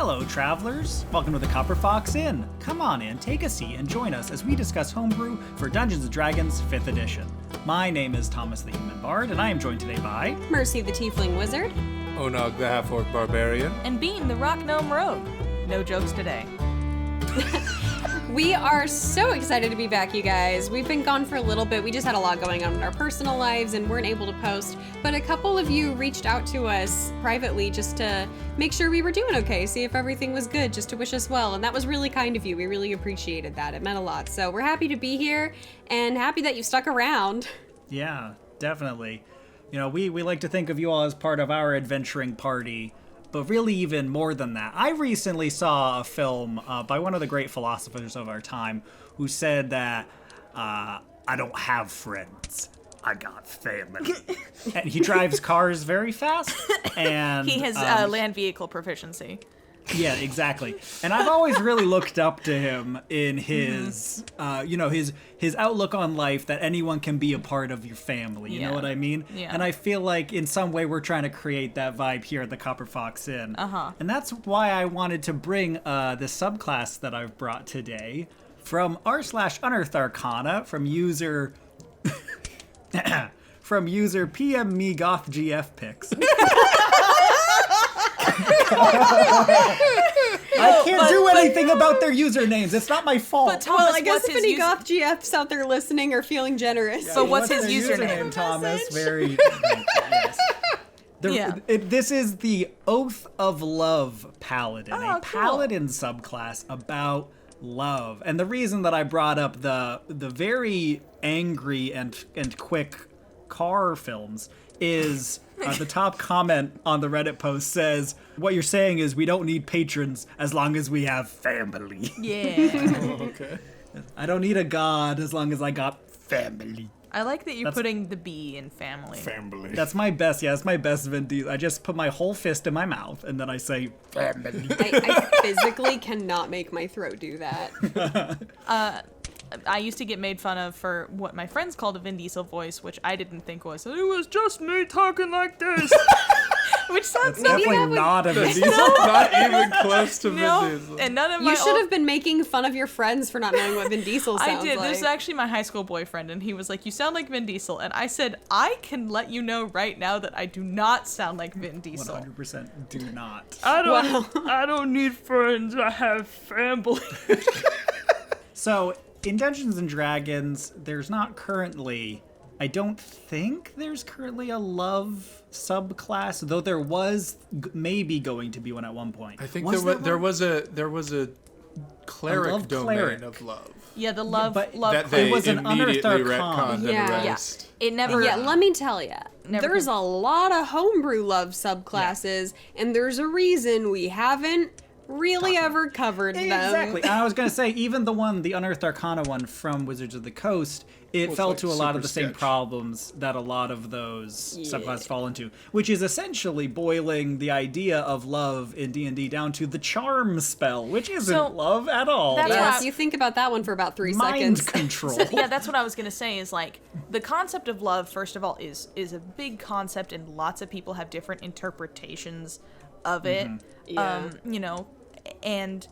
Hello, travelers. Welcome to the Copper Fox Inn. Come on in, take a seat, and join us as we discuss Homebrew for Dungeons & Dragons 5th edition. My name is Thomas the Human Bard, and I am joined today by... Mercy the Tiefling Wizard. Onog the Half-Orc Barbarian. And Bean the Rock Gnome Rogue. No jokes today. We are so excited to be back, you guys. We've been gone for a little bit. We just had a lot going on in our personal lives and weren't able to post. But a couple of you reached out to us privately just to make sure we were doing okay, see if everything was good, just to wish us well. And that was really kind of you. We really appreciated that. It meant a lot. So we're happy to be here and happy that you stuck around. Yeah, definitely. You know, we like to think of you all as part of our adventuring party. But really even more than that, I recently saw a film by one of the great philosophers of our time who said that I don't have friends, I got family. And he drives cars very fast. And he has land vehicle proficiency. Yeah, exactly. And I've always really looked up to him in his, his outlook on life, that anyone can be a part of your family. You know what I mean? Yeah. And I feel like in some way we're trying to create that vibe here at the Copper Fox Inn. Uh-huh. And that's why I wanted to bring this subclass that I've brought today from r/Unearthed Arcana from user PM Me Goth GF Picks. I can't do anything about their usernames. It's not my fault. But Thomas, Well, I guess if any goth GFs out there listening are feeling generous. Yeah, but what's his their username? Thomas? Very. Yes. This is the Oath of Love Paladin, a paladin subclass about love. And the reason that I brought up the very angry and quick car films is the top comment on the Reddit post says, what you're saying is we don't need patrons as long as we have family. Yeah. Oh, okay. I don't need a god as long as I got family. I like that you're putting the B in family. Family. That's my best. Yeah, that's my best Vin Diesel. I just put my whole fist in my mouth and then I say family. I physically cannot make my throat do that. I used to get made fun of for what my friends called a Vin Diesel voice, which I didn't think was. It was just me talking like this. Which sounds Definitely not a Vin Diesel. Not even close to no, Vin Diesel. and none of my You should have been making fun of your friends for not knowing what Vin Diesel sounds I did. like. This is actually my high school boyfriend, and he was like, "You sound like Vin Diesel," and I said, "I can let you know right now that I do not sound like Vin Diesel. 100% do not. I don't need friends. I have family." So, in Dungeons & Dragons, there's not currently... I don't think there's currently a love subclass, though there was maybe going to be one at one point. I think there was a cleric domain cleric. of love. Yeah, the love. but love That they It was an immediately unearthed retconned arcana. and Yeah. erased. It never. Yeah, let me tell you, Never there's come- a lot of homebrew love subclasses, and there's a reason we haven't really ever covered them. Exactly. And I was going to say, even the Unearthed Arcana one from Wizards of the Coast, it Well, fell it's to a like lot of the super same sketch. problems that a lot of those Yeah. subclasses fall into, which is essentially boiling the idea of love in D&D down to the charm spell, which isn't So, love at all. that's Yes, why- you think about that one for about 3 mind seconds. control. Yeah, that's what I was gonna say. Is like the concept of love. First of all, is a big concept, and lots of people have different interpretations of it. Yeah. And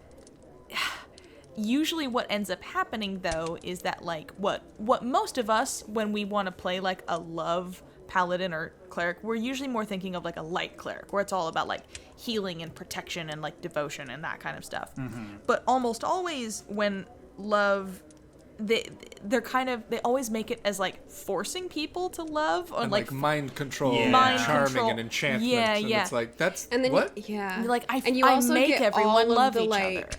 usually what ends up happening though is that like what most of us, when we want to play like a love paladin or cleric, we're usually more thinking of like a light cleric where it's all about like healing and protection and like devotion and that kind of stuff. But almost always when love, they always make it as like forcing people to love or And like mind control, Yeah. and Mind charming control. and enchantment. Yeah, and yeah. it's like, that's And then what? Yeah. like I and you also make get everyone all of love the, each like, other.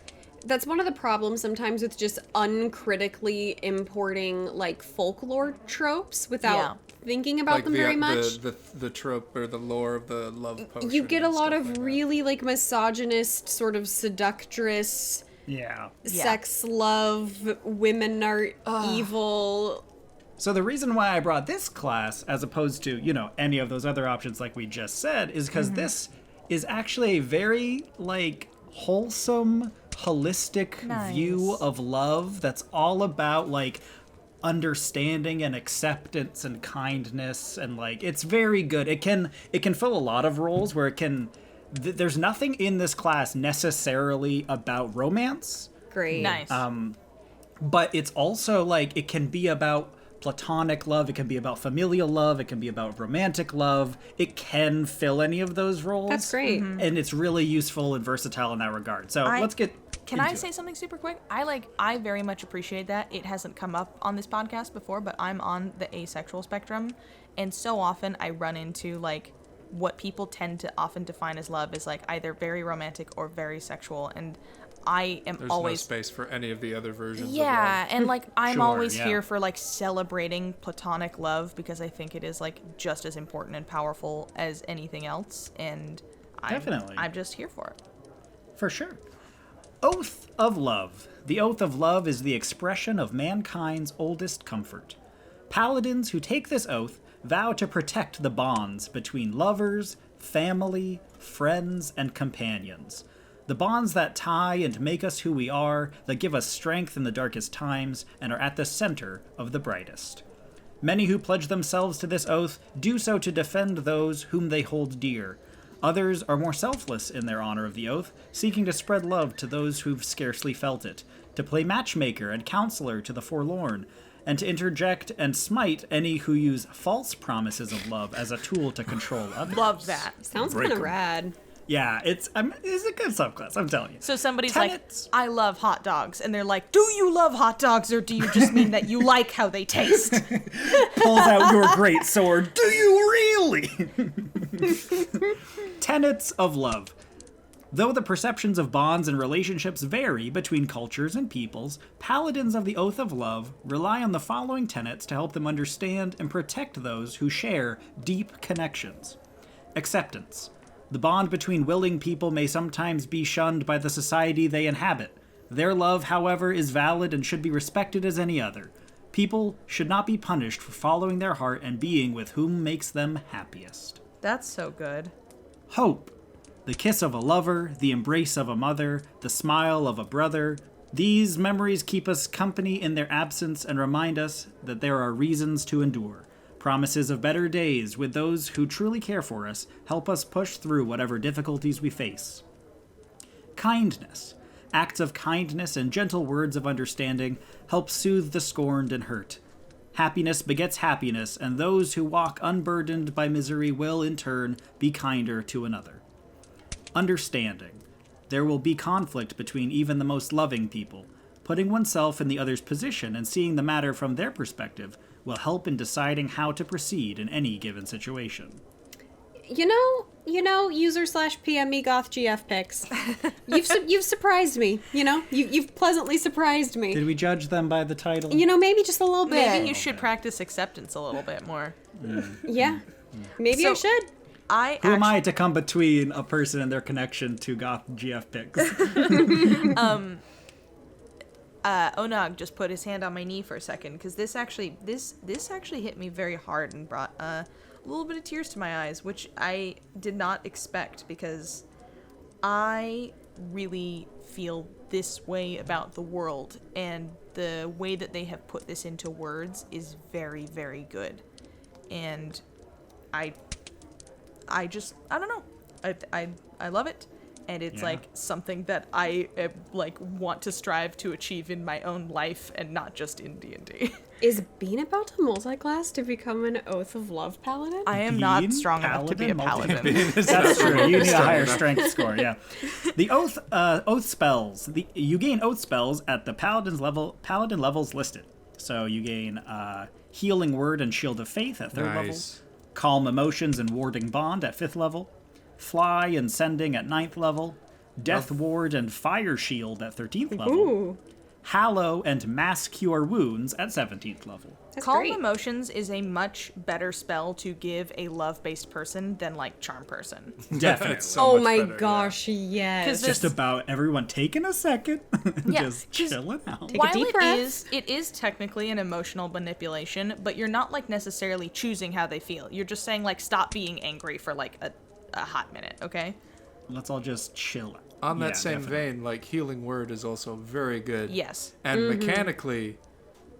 That's one of the problems sometimes with just uncritically importing like folklore tropes without thinking about Like them very much. the trope or the lore of the love potion. You get a and lot stuff of like that. really like misogynist, sort of seductress, Yeah. sex love, women are evil. So the reason why I brought this class, as opposed to, any of those other options like we just said, is because this is actually a very, like, wholesome, holistic Nice. view of love that's all about, like, understanding and acceptance and kindness, and, like, it's very good. It can fill a lot of roles where it can there's nothing in this class necessarily about romance, Great. Nice. but it's also like it can be about platonic love, it can be about familial love, it can be about romantic love. It can fill any of those roles. That's great. And it's really useful and versatile in that regard. So let's get Can into I say it. something super quick? I very much appreciate that. It hasn't come up on this podcast before, but I'm on the asexual spectrum, and so often I run into like what people tend to often define as love is like either very romantic or very sexual, and I am There's always no space for any of the other versions yeah, of love. and like I'm Sure, always yeah. here for like celebrating platonic love because I think it is like just as important and powerful as anything else, and Definitely. I'm just here for it. For sure. Oath of Love. The oath of love is the expression of mankind's oldest comfort. Paladins who take this oath vow to protect the bonds between lovers, family, friends, and companions. The bonds that tie and make us who we are, that give us strength in the darkest times, and are at the center of the brightest. Many who pledge themselves to this oath do so to defend those whom they hold dear. Others are more selfless in their honor of the oath, seeking to spread love to those who've scarcely felt it, to play matchmaker and counselor to the forlorn, and to interject and smite any who use false promises of love as a tool to control others. Love that. Sounds Break kind of 'em. rad. Yeah, it's a good subclass, I'm telling you. So somebody's Tenets. like, I love hot dogs. And they're like, do you love hot dogs or do you just mean that you like how they taste? Pulls out your great sword. Do you really? Tenets of love. Though the perceptions of bonds and relationships vary between cultures and peoples, paladins of the Oath of Love rely on the following tenets to help them understand and protect those who share deep connections. Acceptance. The bond between willing people may sometimes be shunned by the society they inhabit. Their love, however, is valid and should be respected as any other. People should not be punished for following their heart and being with whom makes them happiest. That's so good. Hope. The kiss of a lover, the embrace of a mother, the smile of a brother. These memories keep us company in their absence and remind us that there are reasons to endure. Promises of better days with those who truly care for us help us push through whatever difficulties we face. Kindness. Acts of kindness and gentle words of understanding help soothe the scorned and hurt. Happiness begets happiness, and those who walk unburdened by misery will, in turn, be kinder to another. Understanding. There will be conflict between even the most loving people. Putting oneself in the other's position and seeing the matter from their perspective will help in deciding how to proceed in any given situation. You know, user/PM me goth GF picks. You've surprised me. You've pleasantly surprised me. Did we judge them by the title? Maybe just a little bit. Maybe you should practice acceptance a little bit more. Yeah. Maybe I So- should. Who am I to come between a person and their connection to goth GF picks? Onag just put his hand on my knee for a second because this actually hit me very hard and brought a little bit of tears to my eyes, which I did not expect because I really feel this way about the world, and the way that they have put this into words is very, very good. And I don't know. I love it. And it's Yeah. like something that I want to strive to achieve in my own life and not just in D&D. Is Bean about to multi-class to become an Oath of Love paladin? I am not Being strong enough to be a paladin, paladin. That's true. You need a higher strength score, yeah. The oath spells. You gain oath spells at the paladin levels listed. So you gain Healing Word and Shield of Faith at 3rd level. Nice. Calm Emotions and Warding Bond at 5th level. Fly and Sending at 9th level. Death Ward and Fire Shield at 13th level. Ooh, Hallow and Mass Cure Wounds at 17th level. that's Calm great. Emotions is a much better spell to give a love-based person than like Charm Person. Definitely. It's so Oh much my better, yeah. gosh, yes. 'Cause Just about everyone taking a second and Yeah, just 'cause chilling out. Take a While deep breath. it is technically an emotional manipulation, but you're not like necessarily choosing how they feel. You're just saying like stop being angry for like a hot minute, okay? Let's all just chill out. On that Yeah, same definitely. vein, like Healing Word is also very good. Yes. And mechanically,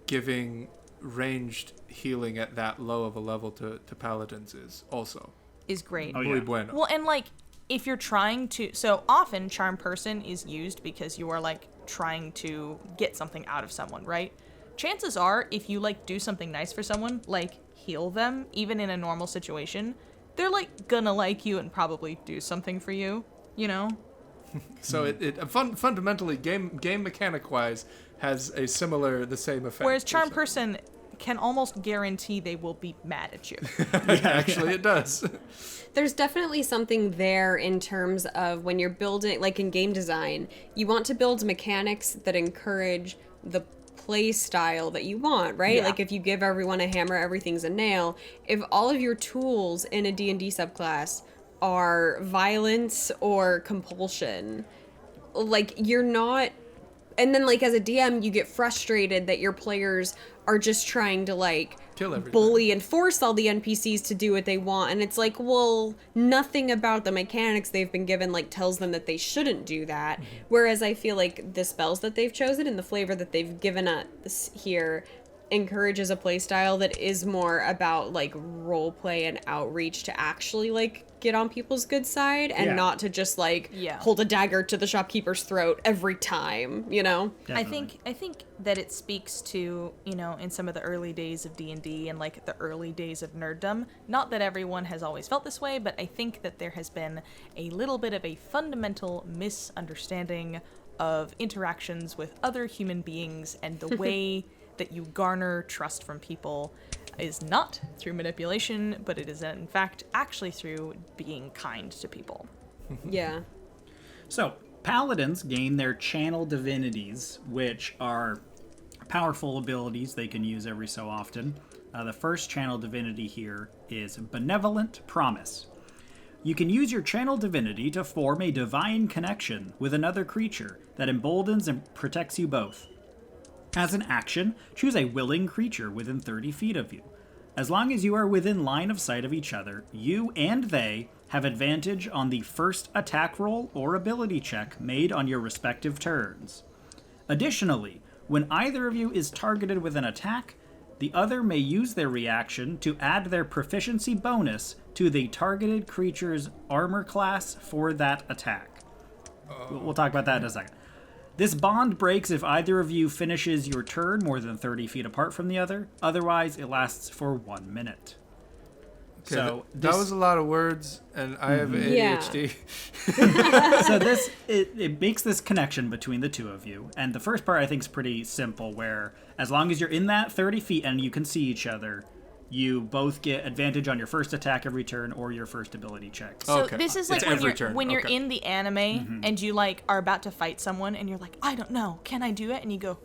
giving ranged healing at that low of a level to paladins is also Is great. Oh, muy yeah. bueno. Well, and like if you're trying to, so often charm person is used because you are like trying to get something out of someone, right? Chances are, if you like do something nice for someone, like heal them, even in a normal situation, they're like gonna like you and probably do something for you, you know? So it fundamentally, game mechanic wise, has the same effect. Whereas charm person can almost guarantee they will be mad at you. Actually, it does. There's definitely something there in terms of when you're building, like in game design, you want to build mechanics that encourage the play style that you want, right? Yeah. Like if you give everyone a hammer, everything's a nail. If all of your tools in a D&D subclass are violence or compulsion, like you're not, and then like as a DM you get frustrated that your players are just trying to like Kill everything. bully and force all the NPCs to do what they want, and it's like, well, nothing about the mechanics they've been given like tells them that they shouldn't do that. Whereas I feel like the spells that they've chosen and the flavor that they've given us here encourages a playstyle that is more about like role play and outreach to actually like get on people's good side and Yeah. not to just like Yeah. hold a dagger to the shopkeeper's throat every time, you know? Definitely. I think that it speaks to, you know, in some of the early days of D&D and like the early days of nerddom, not that everyone has always felt this way, but I think that there has been a little bit of a fundamental misunderstanding of interactions with other human beings, and the way that you garner trust from people is not through manipulation, but it is in fact actually through being kind to people. Yeah. So, paladins gain their channel divinities, which are powerful abilities they can use every so often. The first channel divinity here is Benevolent Promise. You can use your channel divinity to form a divine connection with another creature that emboldens and protects you both. As an action, choose a willing creature within 30 feet of you. As long as you are within line of sight of each other, you and they have advantage on the first attack roll or ability check made on your respective turns. Additionally, when either of you is targeted with an attack, the other may use their reaction to add their proficiency bonus to the targeted creature's armor class for that attack. We'll talk about that in a second. This bond breaks if either of you finishes your turn more than 30 feet apart from the other. Otherwise, it lasts for 1 minute. Okay, So that was a lot of words, and I have ADHD. So this it makes this connection between the two of you, and the first part I think is pretty simple, where as long as you're in that 30 feet and you can see each other, you both get advantage on your first attack every turn or your first ability check. So Okay. this is like It's when every you're turn. when you're Okay. in the anime and you like are about to fight someone and you're like, I don't know, can I do it? And you go,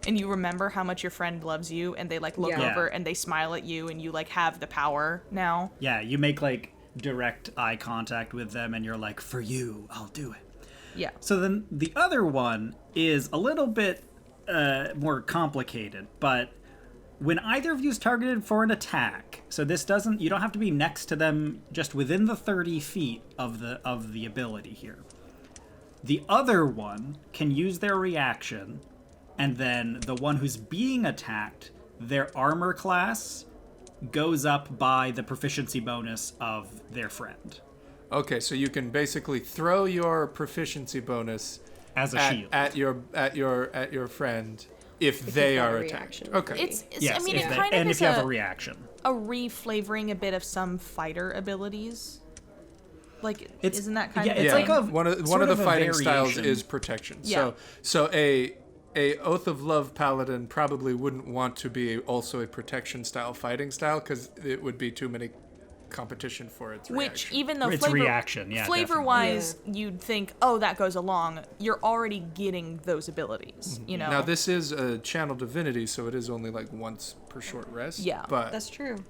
and you remember how much your friend loves you, and they like look Yeah. over and they smile at you, and you like have the power now. Yeah, you make like direct eye contact with them and you're like, for you, I'll do it. Yeah. So then the other one is a little bit more complicated, but when either of you is targeted for an attack, so this doesn't, you don't have to be next to them, just within the 30 feet of the ability here. The other one can use their reaction, and then the one who's being attacked, their armor class goes up by the proficiency bonus of their friend Okay, so you can basically throw your proficiency bonus as a shield. at your friend if they got a are reaction. attacked. Okay. It's Yes, I mean, if it they- kind of and is if you have a a reaction. reflavoring a bit of some fighter abilities. Like, It's- isn't that kind yeah, of it's a like thing? a one of sort the of a fighting styles variation. is protection. Yeah. So a Oath of Love paladin probably wouldn't want to be also a protection style fighting style, because it would be too many competition for its Which, reaction. even though Its reaction, yeah, flavor-wise, you'd think, oh, that goes along. You're already getting those abilities, you know. Now this is a channel divinity, so it is only like once per short rest. Yeah. but That's true.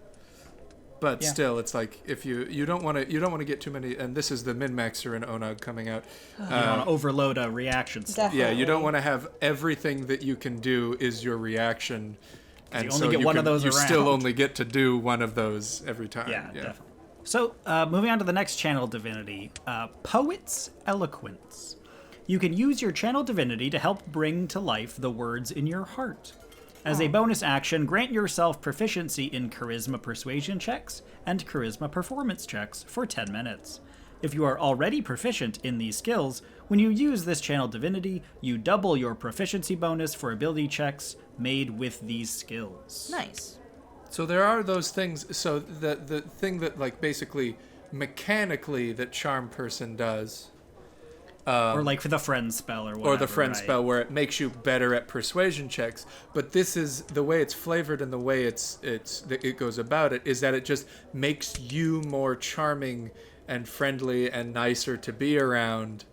But Yeah. still, it's like if you don't want to get too many, and this is the min-maxer in Onag coming out. You want to overload a reaction slot. Yeah, you don't Definitely. want to have everything that you can do is your reaction, and you only get so one of those you still around. only get to do one of those every time. Yeah, definitely. So, moving on to the next channel divinity, Poet's Eloquence. You can use your channel divinity to help bring to life the words in your heart. As a bonus action, grant yourself proficiency in charisma persuasion checks and charisma performance checks for 10 minutes. If you are already proficient in these skills, when you use this channel divinity, you double your proficiency bonus for ability checks made with these skills. Nice. So there are those things. So the thing that like basically mechanically that charm person does, or like for the friend spell or whatever. or the friend right? spell where it makes you better at persuasion checks. But this is the way it's flavored and the way it goes about it is that it just makes you more charming and friendly and nicer to be around.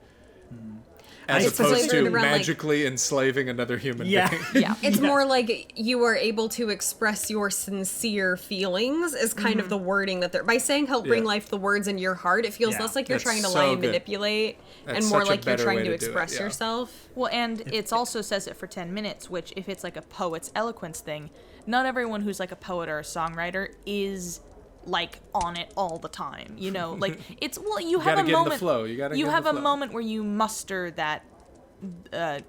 As It's opposed flavored to around, like- magically enslaving another human Yeah. being. Yeah. It's more like you are able to express your sincere feelings is kind of the wording that they're by saying help bring Yeah. life the words in your heart. It feels Yeah. less like you're That's trying to so lie and good. manipulate That's and more such a like you're better trying way to to do it, express yeah. yourself. Well, and it's also says it for 10 minutes, which if it's like a poet's eloquence thing, not everyone who's like a poet or a songwriter is like on it all the time. You know, like it's you have gotta a get in the moment. flow. You gotta get in have the a flow. moment where you muster that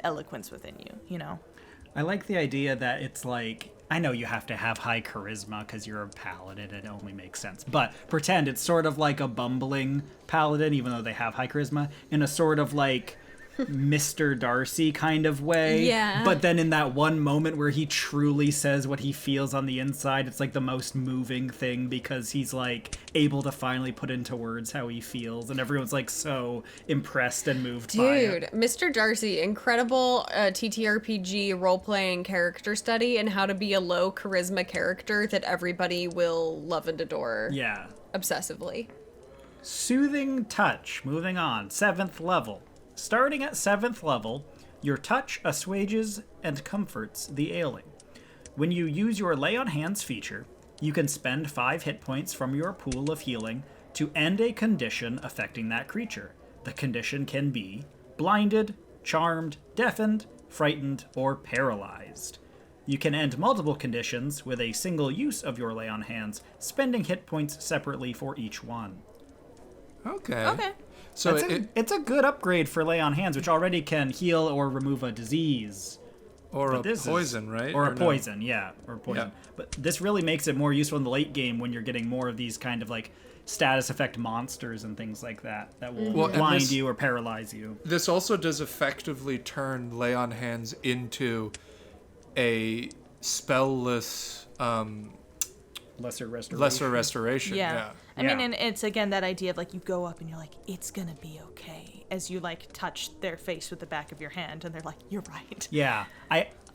eloquence within you. You know. I like the idea that it's like, I know you have to have high charisma because you're a paladin, it only makes sense. But pretend it's sort of like a bumbling paladin, even though they have high charisma, in a sort of like Mr. Darcy kind of way. Yeah. But then in that one moment where he truly says what he feels on the inside, it's like the most moving thing because he's like able to finally put into words how he feels, and everyone's like so impressed and moved by it. Dude, Mr. Darcy, incredible TTRPG role-playing character study and how to be a low charisma character that everybody will love and adore Yeah. obsessively. Soothing Touch. Moving on. 7th level. Starting at 7th level, your touch assuages and comforts the ailing. When you use your Lay on Hands feature, you can spend 5 hit points from your pool of healing to end a condition affecting that creature. The condition can be blinded, charmed, deafened, frightened, or paralyzed. You can end multiple conditions with a single use of your Lay on Hands, spending hit points separately for each one. Okay. Okay. So It's a good upgrade for Lay on Hands, which already can heal or remove a disease. or a But this is- poison, right? Or a no? poison, yeah. Or poison. Yeah. But this really makes it more useful in the late game when you're getting more of these kind of like status effect monsters and things like that will Well, and blind this- you or paralyze you. This also does effectively turn Lay on Hands into a spell-less Lesser restoration. lesser restoration. Yeah. I mean, Yeah. and it's again that idea of like you go up and you're like, it's gonna be okay, as you like touch their face with the back of your hand, and they're like, you're right. Yeah,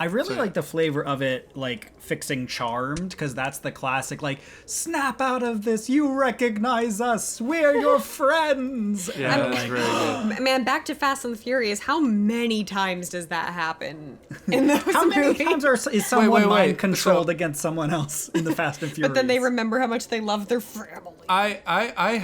I really So- like the flavor of it, like fixing Charmed, because that's the classic, like, snap out of this, you recognize us, we're your friends. Yeah, And, that's like, very good. Man, back to Fast and the Furious. How many times does that happen in those how many movies? times is someone wait. mind controlled So- against someone else in the Fast and Furious? But then they remember how much they love their family. I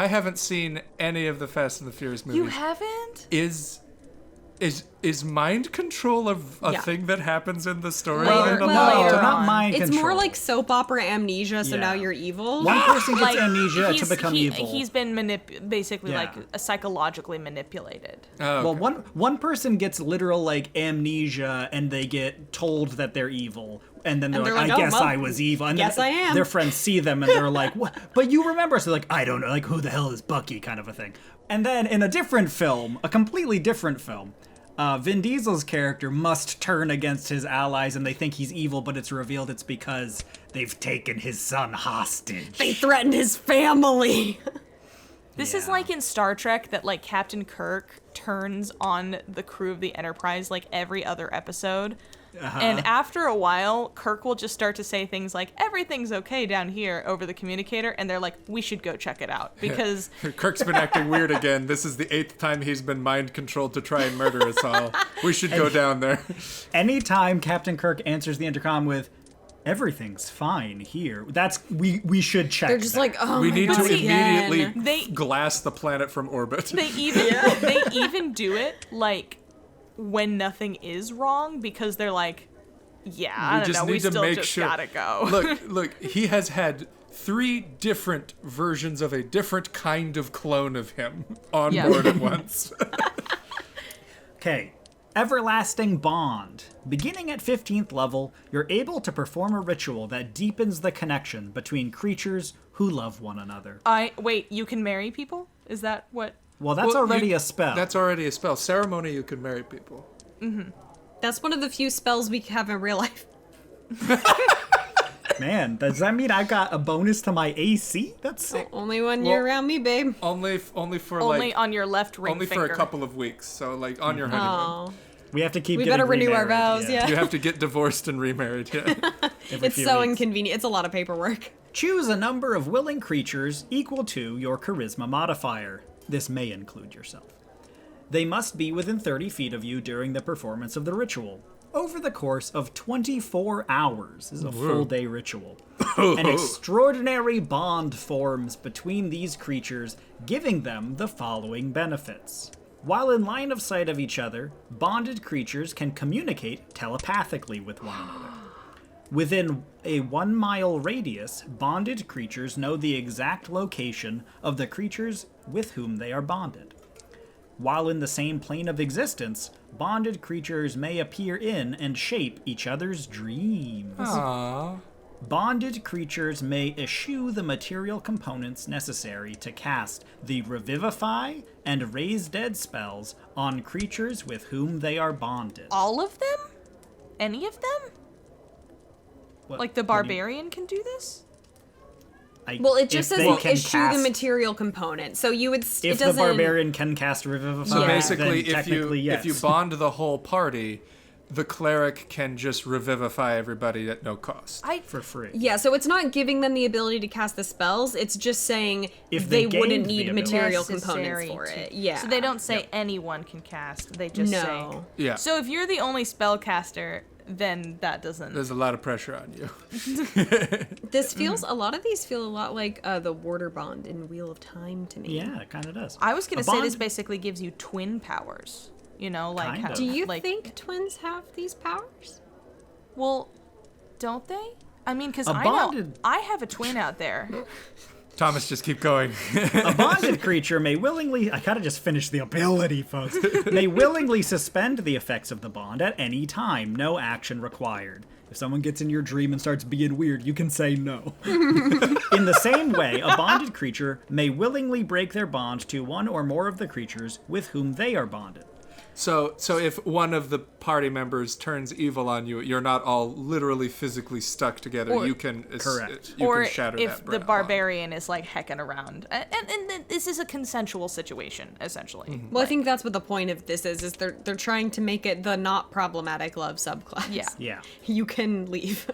haven't seen any of the Fast and the Furious movies. You haven't? Is mind control a Yeah. thing that happens in the story? Later- no, well, later not on. mind It's control. more like soap opera amnesia, so Yeah. now you're evil. One person gets Like, amnesia to he's- become evil. He's been basically Yeah. like psychologically manipulated. Oh, Well, okay. one person gets literal like amnesia, and they get told that they're evil, and then they're, they're like, like, "I "Oh, guess well, I was evil." And guess then I am. Their friends see them, and they're like, "What?" But you remember, so they're like, "I don't know, like who the hell is Bucky?" kind of a thing. And then in a different film, a completely different film, Vin Diesel's character must turn against his allies, and they think he's evil, but it's revealed it's because they've taken his son hostage. They threatened his family. This is Yeah. like in Star Trek that like Captain Kirk turns on the crew of the Enterprise like every other episode. And after a while, Kirk will just start to say things like, everything's okay down here over the communicator. And they're like, we should go check it out because Kirk's been acting weird again. This is the 8th time he's been mind controlled to try and murder us all. We should go down there. Anytime Captain Kirk answers the intercom with "everything's fine here," that's we should check. They're just that. like, oh We my need God, to again. immediately They- glass the planet from orbit. they even do it like when nothing is wrong because they're like, yeah, I don't know, we still just gotta go. Look, he has had 3 different versions of a different kind of clone of him on Yeah. board at once. Okay, Everlasting Bond. Beginning at 15th level, you're able to perform a ritual that deepens the connection between creatures who love one another. Wait, you can marry people? Is that what? Well, that's already a spell. That's already a spell. Ceremony, you can marry people. That's one of the few spells we have in real life. Man, does that mean I got a bonus to my AC? That's sick. Only when you're around me, babe. Only for Only like on your left ring only finger. for a couple of weeks. So like on your honeymoon. Oh, We have to keep. we getting better renew our remarried, vows. Yeah, You have to get divorced and remarried. Yeah. every it's few so weeks. inconvenient. It's a lot of paperwork. Choose a number of willing creatures equal to your charisma modifier. This may include yourself. They must be within 30 feet of you during the performance of the ritual. Over the course of 24 hours, this is a full day ritual. An extraordinary bond forms between these creatures, giving them the following benefits. While in line of sight of each other, bonded creatures can communicate telepathically with one another. Within a 1 mile radius, bonded creatures know the exact location of the creatures with whom they are bonded. While in the same plane of existence, bonded creatures may appear in and shape each other's dreams. Aww. Bonded creatures may eschew the material components necessary to cast the Revivify and Raise Dead spells on creatures with whom they are bonded. All of them? Any of them? What- Like the what do you- barbarian can do this? Well, it just if says they can issue cast- the material component, so you would. If it the doesn't. barbarian can cast Revivify, So Yeah. basically, then technically yes. if you bond the whole party, the cleric can just revivify everybody at no cost. for free. Yeah, so it's not giving them the ability to cast the spells. It's just saying If they they wouldn't gained the need ability. material Necessary components for to- it. Yeah. So they don't say Yep. anyone can cast. They just No. say. Yeah. So if you're the only spellcaster, then that doesn't. There's a lot of pressure on you. This feels. A lot of these feel a lot like the Warder Bond in Wheel of Time to me. Yeah, it kind of does. I was gonna A say this bond- basically gives you twin powers. You know, like Kind how. of. Do you like, think twins have these powers? Well, don't they? I mean, because A I bonded- know I have a twin out there. Thomas, just keep going. A bonded creature may willingly, I gotta just finish the ability, folks, may willingly suspend the effects of the bond at any time, no action required. If someone gets in your dream and starts being weird, you can say no. In the same way, a bonded creature may willingly break their bond to one or more of the creatures with whom they are bonded. So if one of the party members turns evil on you, you're not all literally physically stuck together. Or- You can Correct. You Or can shatter if that the bond. barbarian is like hecking around, and this is a consensual situation essentially. Well, I think that's what the point of this is they're trying to make it the not problematic love subclass. Yeah. Yeah. You can leave.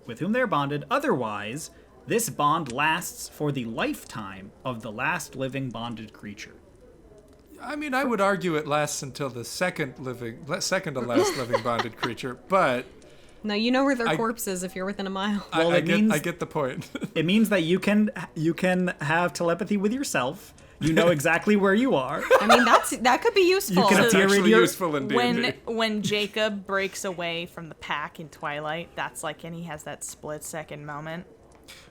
With whom they're bonded. Otherwise, this bond lasts for the lifetime of the last living bonded creature. I mean, I would argue it lasts until the second to last living bonded creature, but No, you know where their I- corpse is if you're within a mile. Well, I it means- get the point. It means that you can have telepathy with yourself. You know exactly where you are. I mean, that could be useful. You can It's appear in actually your- useful in D&D. When Jacob breaks away from the pack in Twilight, that's like, and he has that split-second moment.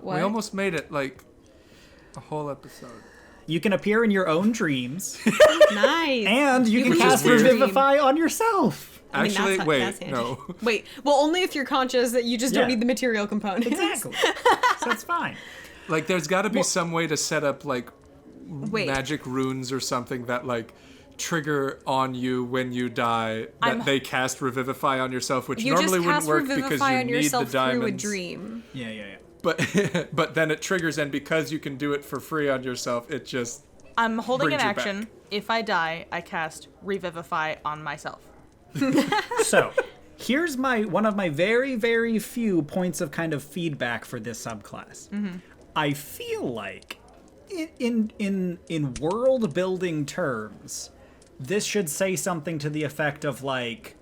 What? We almost made it like a whole episode. You can appear in your own dreams, Nice. and you can Which is cast weird. Revivify on yourself. I mean, Actually, that's wait, handy. no. Wait, well, only if you're conscious that you just don't Yeah. need the material components. Exactly. So that's fine. Like, there's got to be some way to set up like Wait. magic runes or something that like trigger on you when you die that they cast Revivify on yourself, which You normally just wouldn't cast work because Revivify you on need yourself the through a diamonds. dream. Yeah. But then it triggers, and because you can do it for free on yourself, it just I'm holding an Brings you action. back. If I die, I cast Revivify on myself. So, here's one of my very, very few points of kind of feedback for this subclass. I feel like in world building terms, this should say something to the effect of like,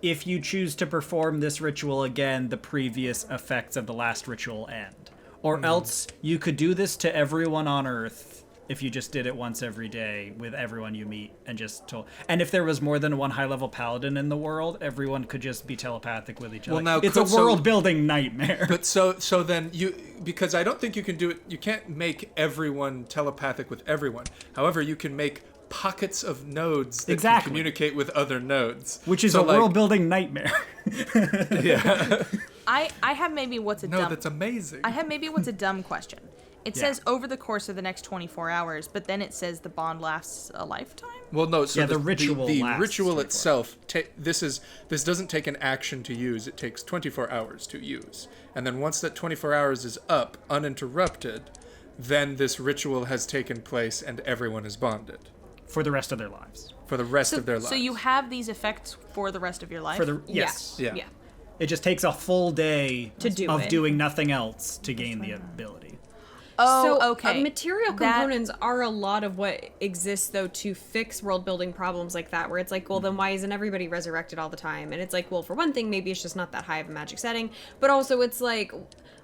if you choose to perform this ritual again, the previous effects of the last ritual end. Or else you could do this to everyone on Earth if you just did it once every day with everyone you meet and just told. And if there was more than one high-level paladin in the world, everyone could just be telepathic with each other. Well, now it's a could- so- world-building nightmare. But so then you, because I don't think you can do it, you can't make everyone telepathic with everyone. However, you can make pockets of nodes that Exactly. can communicate with other nodes. Which is So, a like, world-building nightmare. Yeah. I have maybe what's a No, dumb. that's amazing. I have maybe what's a dumb question. It says over the course of the next 24 hours, but then it says the bond lasts a lifetime? Well, no. So the ritual the lasts ritual 24 itself. This doesn't take an action to use. It takes 24 hours to use, and then once that 24 hours is up, uninterrupted, then this ritual has taken place and everyone is bonded For the rest of their lives. for the rest of their lives. So you have these effects for the rest of your life? Yes. Yeah. Yeah. It just takes a full day To do of it. doing nothing else to gain the ability. Oh, So, okay. material That- components are a lot of what exists, though, to fix world building problems like that, where it's like, well, then why isn't everybody resurrected all the time? And it's like, well, for one thing, maybe it's just not that high of a magic setting, but also it's like,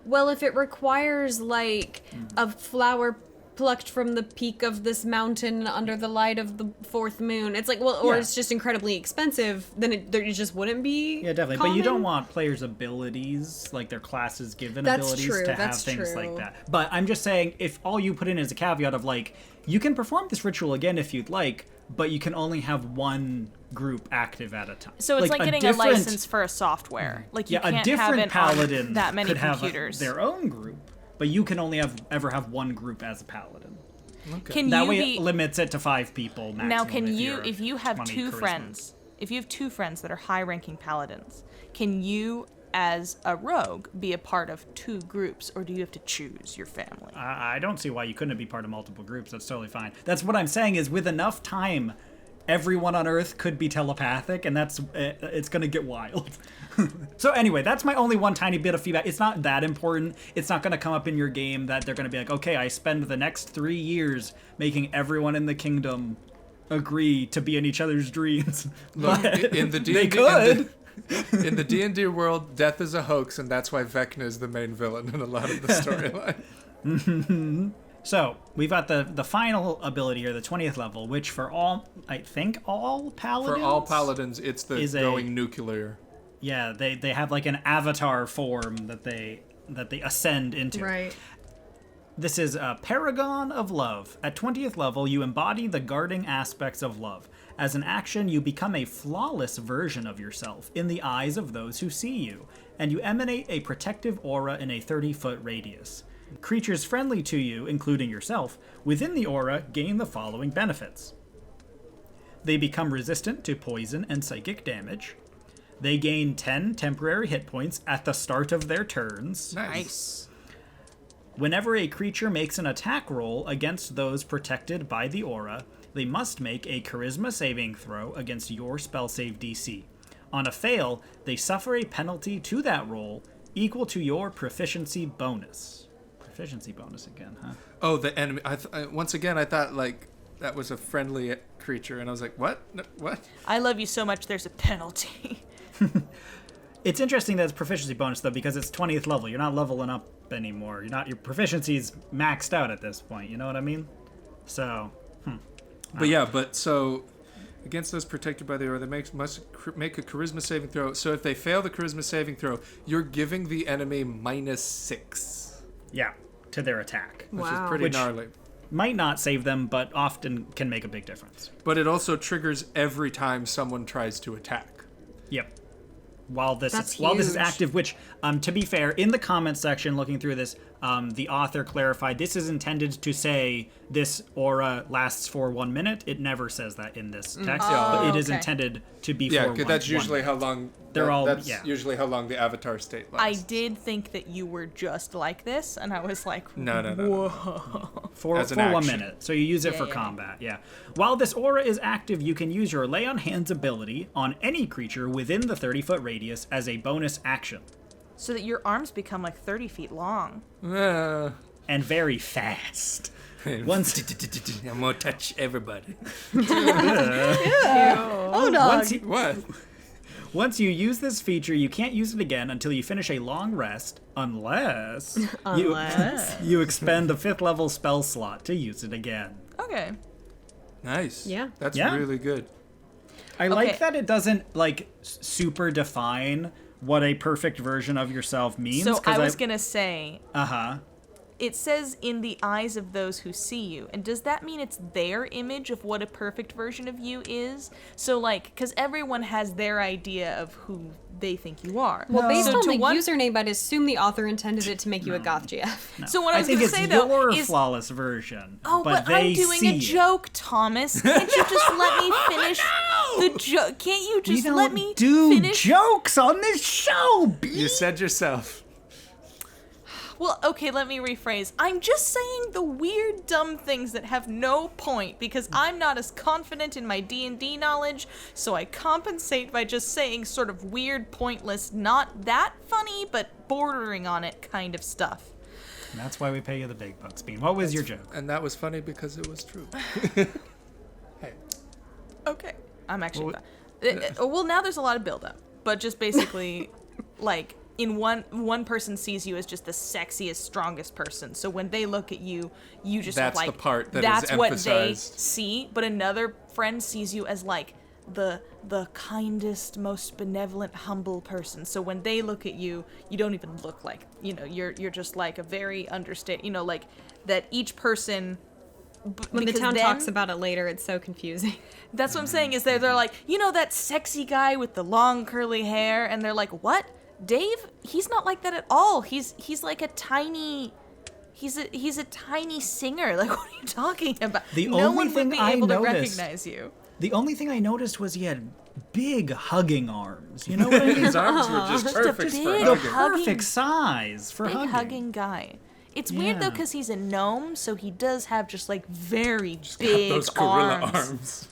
well, if it requires, like, a flower plucked from the peak of this mountain under the light of the fourth moon, it's like, well, or Yeah. it's just incredibly expensive, then it just wouldn't be Yeah, definitely. But you don't common. want players' abilities, like their classes given That's abilities, true, to have that's things true. like that. But I'm just saying, if all you put in is a caveat of like, you can perform this ritual again if you'd like, but you can only have one group active at a time. So it's like getting a different- license for a software. Like you Yeah, a can't have different it paladin on that many could have computers. their own group, but you can only ever have one group as a paladin. Can That you way be it limits it to 5 people maximum. now? Can you, you're if you have 20 two charisma. friends, if you have two friends that are high-ranking paladins, can you, as a rogue, be a part of two groups, or do you have to choose your family? I don't see why you couldn't be part of multiple groups. That's totally fine. That's what I'm saying is with enough time, everyone on Earth could be telepathic, and it's going to get wild. So anyway, that's my only one tiny bit of feedback. It's not that important. It's not going to come up in your game that they're going to be like, okay, I spend the next 3 years making everyone in the kingdom agree to be in each other's dreams. Look, But in the D&D, they could. In the D&D world, death is a hoax, and that's why Vecna is the main villain in a lot of the storyline. So we've got the final ability here, the 20th level, which for all, I think all paladins? For all paladins, it's the Is going nuclear. Yeah, they have like an avatar form that they ascend into. Right. This is a Paragon of Love. At 20th level, you embody the guarding aspects of love. As an action, you become a flawless version of yourself in the eyes of those who see you, and you emanate a protective aura in a 30-foot radius. Creatures friendly to you, including yourself, within the aura gain the following benefits. They become resistant to poison and psychic damage. They gain 10 temporary hit points at the start of their turns. Nice. Whenever a creature makes an attack roll against those protected by the aura, they must make a charisma saving throw against your spell save DC. On a fail, they suffer a penalty to that roll equal to your proficiency bonus. Proficiency bonus again, huh? Oh, the enemy. Once again, I thought like that was a friendly creature, and I was like, what? No, what? I love you so much. There's a penalty. It's interesting that it's proficiency bonus though, because it's 20th level. You're not leveling up anymore. Your proficiency's maxed out at this point. You know what I mean? So, But yeah, so against those protected by the aura, they must make a charisma saving throw. So if they fail the charisma saving throw, you're giving the enemy -6, yeah, to their attack. which Wow. is pretty Which- gnarly. Might not save them, but often can make a big difference. But it also triggers every time someone tries to attack. Yep. While this That's is huge. active, which, to be fair, in the comments section, looking through this, the author clarified this is intended to say this aura lasts for 1 minute. It never says that in this text, but it is okay. intended to be Yeah, for because 1 that's usually minute. how long. They're all- That's yeah. usually how long the avatar state I lasts. did think that you were just like this, and I was like, No. whoa. For as an 1 action. minute. So you use it for yeah. combat, yeah. While this aura is active, you can use your Lay on Hands ability on any creature within the 30-foot radius as a bonus action. So that your arms become like 30 feet long. And very fast. Once, I'm gonna touch everybody. Oh, dog. once, you, What? once you use this feature, you can't use it again until you finish a long rest, unless you expend the 5th level spell slot to use it again. Okay. Nice. Yeah. That's Yeah. really good. I like Okay. that it doesn't like super define what a perfect version of yourself means. So 'cause I was gonna say, Uh-huh. it says in the eyes of those who see you. And does that mean it's their image of what a perfect version of you is? So, like, because everyone has their idea of who they think you are. Well, based So on to the one- username, I'd assume the author intended it to make you a goth GF. So what I was think going it's to say, though, your is... flawless version. Oh, but they I'm doing see a it. joke, Thomas. Can't you just let me finish the joke? Can't you We just don't let me do finish? jokes on this show, B. You said yourself. Well, okay, let me rephrase. I'm just saying the weird, dumb things that have no point because I'm not as confident in my D&D knowledge, so I compensate by just saying sort of weird, pointless, not that funny, but bordering on it kind of stuff. And that's why we pay you the big bucks, Bean. What was your joke? And that was funny because it was true. Hey. Okay. I'm actually... well, now there's a lot of build-up, but just basically, like... In one person sees you as just the sexiest, strongest person. So when they look at you, you just That's like the part that is that's what they emphasized. see. But another friend sees you as like the kindest, most benevolent, humble person. So when they look at you, you don't even look like you're just like a very like that each person. When the because town then- talks about it later, it's so confusing. That's what I'm saying is they're like, that sexy guy with the long curly hair, and they're like, what? Dave, he's not like that at all. He's like a tiny he's a tiny singer. Like, what are you talking about? The no only one thing would be I able to noticed- recognize you. The only thing I noticed was he had big hugging arms. You know what I mean? His arms were just Just a perfect for big The hugging. perfect size for Big hugging. hugging guy. It's weird though Yeah. because he's a gnome, so he does have just like very big Those gorilla arms. arms.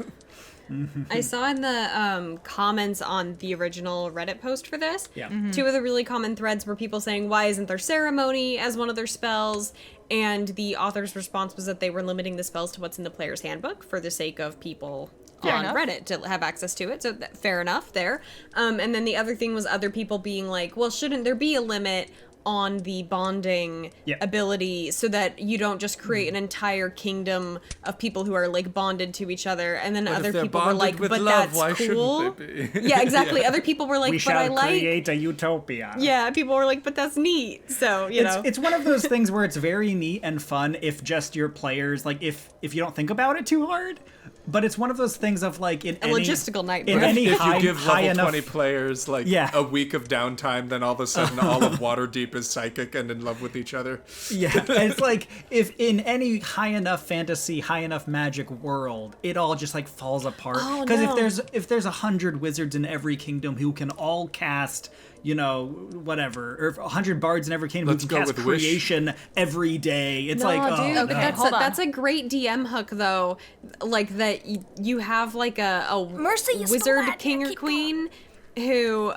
I saw in the comments on the original Reddit post for this, Yeah. two of the really common threads were people saying, why isn't there ceremony as one of their spells? And the author's response was that they were limiting the spells to what's in the player's handbook for the sake of people Fair on enough. Reddit to have access to it. So fair enough there. And then the other thing was other people being like, well, shouldn't there be a limit on the bonding Yep. ability so that you don't just create an entire kingdom of people who are like bonded to each other? And then But other if they're people were bonded like, with but love, that's why cool. shouldn't they be? Yeah, exactly. Other people were like, We but shall I like. create a utopia. Yeah, people were like, but that's neat. So, you know. It's one of those things where it's very neat and fun if just your players, like, if you don't think about it too hard. But it's one of those things of, like, in A any... logistical nightmare. In any If high, you give high level enough... 20 players like Yeah. a week of downtime, then all of a sudden all of Waterdeep is psychic and in love with each other. Yeah, it's like, if in any high enough fantasy, high enough magic world, it all just, like, falls apart. Oh, Because no. if there's 100 wizards in every kingdom who can all cast... whatever, or 100 bards in every kingdom Let's who go can cast with Wish. creation every day. It's No, like, oh, dude, no. Okay, hold on. that's a great DM hook though. Like that you have like a Mercy, you stole wizard that. king or Keep queen who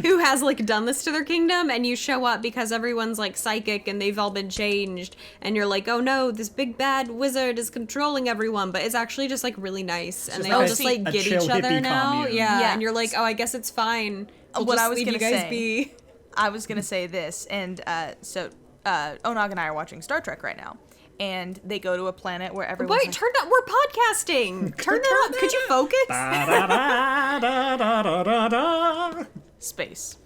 who has like done this to their kingdom, and you show up because everyone's like psychic and they've all been changed, and you're like, oh no, this big bad wizard is controlling everyone, but it's actually just like really nice, and just they like all a- just like a get chill each other hippie now. commune. Yeah, Yeah. and you're like, oh, I guess it's fine. We'll What just I was leave you gonna guys say. be. I was gonna say this, and so Onog and I are watching Star Trek right now, and they go to a planet where everyone's Wait, like, turn up. We're podcasting. Turn that up. Could you focus? Da-da-da-da-da-da-da. space.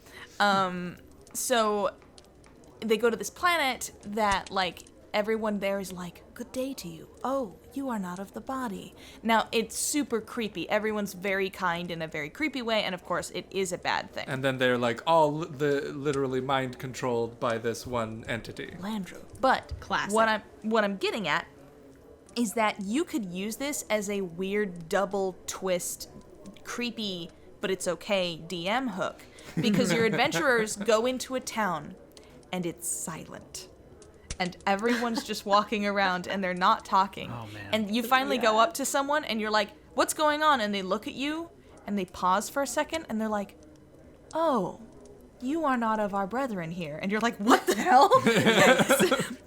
So they go to this planet that like everyone there is like, good day to you. Oh, you are not of the body. Now it's super creepy. Everyone's very kind in a very creepy way, and of course it is a bad thing. And then they're like all literally mind controlled by this one entity. Landru. But Classic. what I'm getting at is that you could use this as a weird double twist, creepy, but it's okay DM hook, because your adventurers go into a town and it's silent. And everyone's just walking around and they're not talking. Oh, man. And you finally go up to someone and you're like, what's going on? And they look at you and they pause for a second and they're like, oh, you are not of our brethren here. And you're like, what the hell?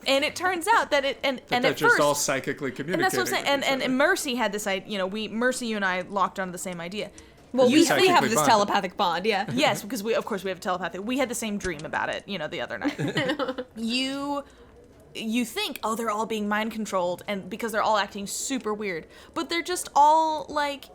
And it turns out that and They're at just first, all psychically and communicating. that's what I'm saying. with each And other. Mercy had this idea, Mercy, you and I locked onto the same idea. Well, You we technically have this bonded. telepathic bond, yeah. Yes, because we have a telepathy. We had the same dream about it, the other night. You think, oh, they're all being mind controlled, and because they're all acting super weird, but they're just all like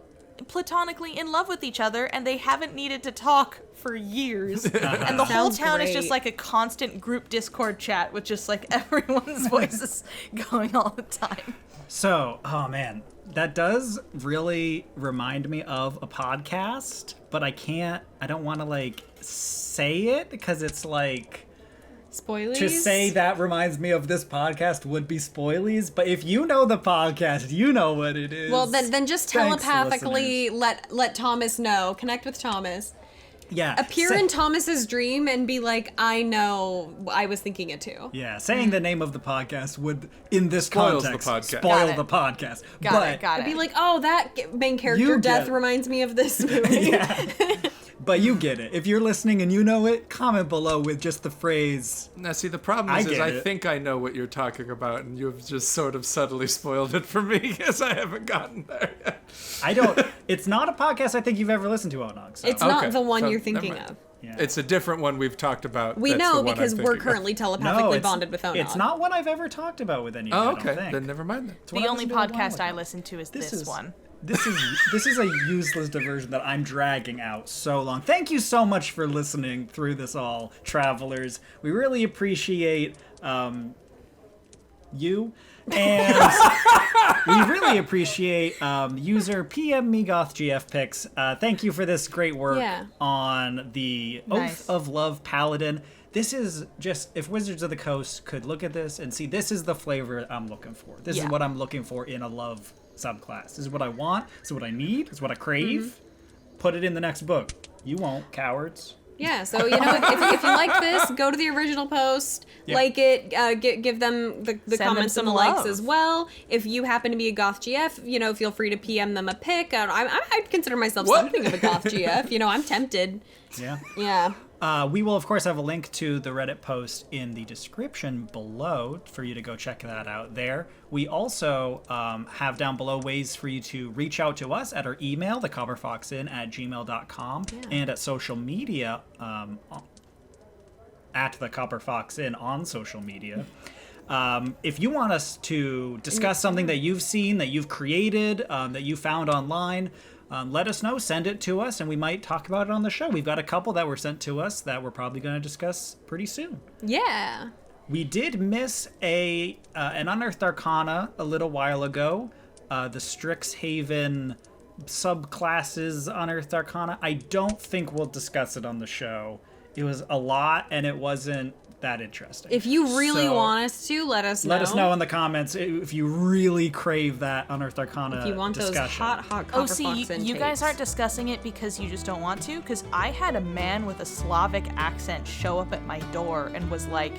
platonically in love with each other, and they haven't needed to talk for years. And the whole Sounds town is great. just like a constant group Discord chat with just like everyone's voices going all the time. So, oh man, that does really remind me of a podcast, but I don't want to like say it because it's like, Spoilies? to say that reminds me of this podcast would be spoilies, but if you know the podcast, you know what it is. Well, then just Thanks, telepathically listeners. let Thomas know. Connect with Thomas. Yeah. Appear in Thomas's dream and be like, I know, I was thinking it too. Yeah, saying the name of the podcast would, in this Spoils the context, podcast. spoil Got it. the podcast. Got it. I'd be like, oh, that main character You death get- reminds me of this movie. Yeah. But you get it. If you're listening and you know it, comment below with just the phrase. Now, see, the problem I is get I it. think I know what you're talking about, and you've just sort of subtly spoiled it for me because I haven't gotten there yet. It's not a podcast I think you've ever listened to, Onog. So. It's not Okay, the one so you're never thinking mind. of. Yeah. It's a different one we've talked about. We that's know the one I'm because we're thinking of. currently telepathically bonded with Onog. It's not one I've ever talked about with anyone. Oh, I don't okay. think. Then never mind then. It's one The I only listened to a while podcast I ago. listen to is this one. This is a useless diversion that I'm dragging out so long. Thank you so much for listening through this all, travelers. We really appreciate you, and we really appreciate user PM MeGothGFPix. Thank you for this great work on the Nice. Oath of Love Paladin. This is just, if Wizards of the Coast could look at this and see, this is the flavor I'm looking for. This is Yeah. what I'm looking for in a love subclass. This is what I want. This is what I need. This is what I crave. Put it in the next book. You won't, cowards. Yeah, so you know, if you like this, go to the original post, Yeah. like it, give them the them comments some and the likes love. as well. If you happen to be a goth GF, you know, feel free to PM them a pic. I'd consider myself What? something of a goth GF. You know, I'm tempted. Yeah. Yeah. We will, of course, have a link to the Reddit post in the description below for you to go check that out there. We also have down below ways for you to reach out to us at our email, thecopperfoxin@gmail.com, and at social media, at thecopperfoxin on social media. If you want us to discuss something that you've seen, that you've created, that you found online, let us know, send it to us, and we might talk about it on the show. We've got a couple that were sent to us that we're probably going to discuss pretty soon. Yeah. We did miss an Unearthed Arcana a little while ago, the Strixhaven subclasses Unearthed Arcana. I don't think we'll discuss it on the show. It was a lot, and it wasn't that interesting. If you really So, want us to, let us know. let us know in the comments if you really crave that Unearthed Arcana If you want discussion. those hot Oh, Copper see, Foxin you guys takes. aren't discussing it because you just don't want to? Because I had a man with a Slavic accent show up at my door and was like,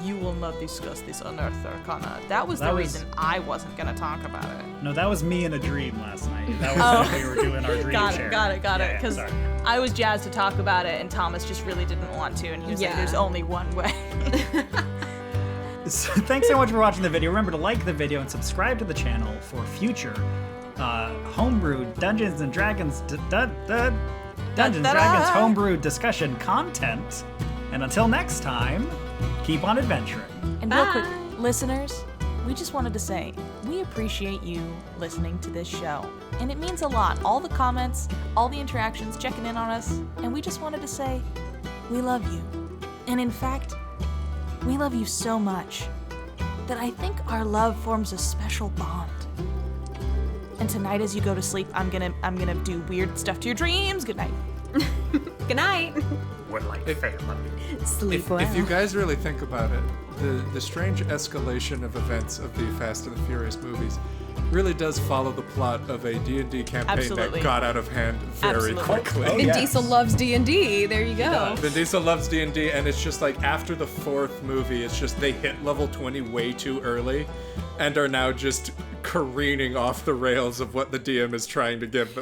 you will not discuss this Unearthed Arcana. That was the reason I wasn't going to talk about it. No, that was me in a dream last night. That was when we were doing our dream Got share. it, got it. Yeah, Because sorry. I was jazzed to talk about it, and Thomas just really didn't want to, and he was like, Yeah. there's only one way. So, thanks so much for watching the video. Remember to like the video and subscribe to the channel for future homebrew Dungeons and Dragons Dungeons and Dragons homebrew discussion content. And until next time, keep on adventuring. And Bye. real quick, listeners, we just wanted to say, we appreciate you listening to this show. And it means a lot. All the comments, all the interactions, checking in on us. And we just wanted to say, we love you. And in fact, we love you so much that I think our love forms a special bond. And tonight as you go to sleep, I'm gonna do weird stuff to your dreams. Good night. Good night. We're like family. Sleep well. If you guys really think about it, the strange escalation of events of the Fast and the Furious movies really does follow the plot of a D&D campaign Absolutely. that got out of hand very Absolutely. quickly. Oh, Vin yes. Diesel loves D&D. There you go. Vin Diesel loves D&D, and it's just like after the fourth movie, it's just they hit level 20 way too early and are now just careening off the rails of what the DM is trying to give them.